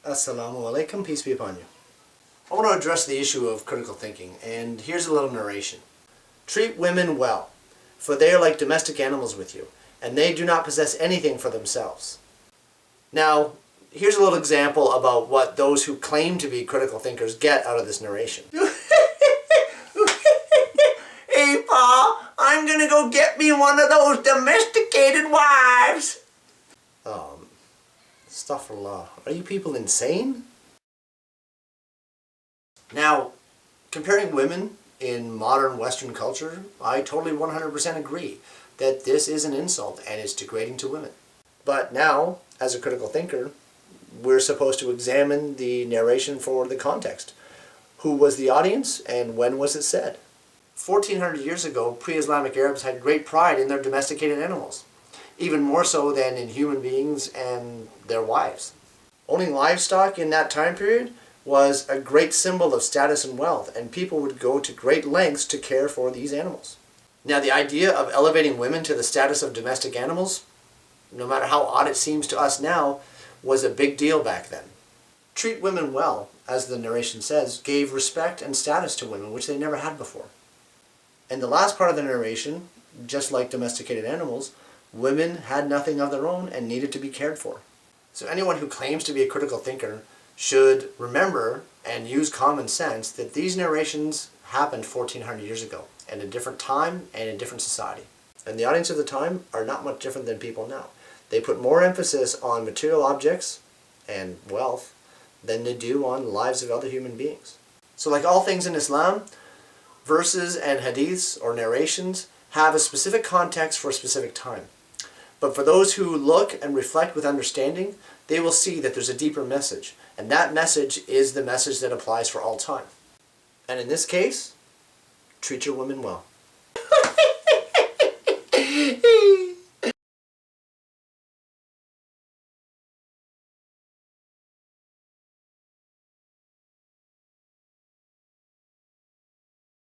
Assalamu alaikum, peace be upon you. I want to address the issue of critical thinking, and here's a little narration. Treat women well, for they are like domestic animals with you, and they do not possess anything for themselves. Now, here's a little example about what those who claim to be critical thinkers get out of this narration. Hey, Pa, I'm gonna go get me one of those domesticated wives. Astaghfirullah. Are you people insane? Now, comparing women in modern Western culture, I totally 100% agree that this is an insult and it's degrading to women. But now, as a critical thinker, we're supposed to examine the narration for the context. Who was the audience and when was it said? 1400 years ago, pre-Islamic Arabs had great pride in their domesticated animals, even more so than in human beings and their wives. Owning livestock in that time period was a great symbol of status and wealth, and people would go to great lengths to care for these animals. Now, the idea of elevating women to the status of domestic animals, no matter how odd it seems to us now, was a big deal back then. Treat women well, as the narration says, gave respect and status to women, which they never had before. And the last part of the narration, just like domesticated animals, women had nothing of their own and needed to be cared for. So anyone who claims to be a critical thinker should remember and use common sense that these narrations happened 1400 years ago, in a different time and in a different society. And the audience of the time are not much different than people now. They put more emphasis on material objects and wealth than they do on the lives of other human beings. So like all things in Islam, verses and hadiths or narrations have a specific context for a specific time. But for those who look and reflect with understanding, they will see that there's a deeper message. And that message is the message that applies for all time. And in this case, treat your women well.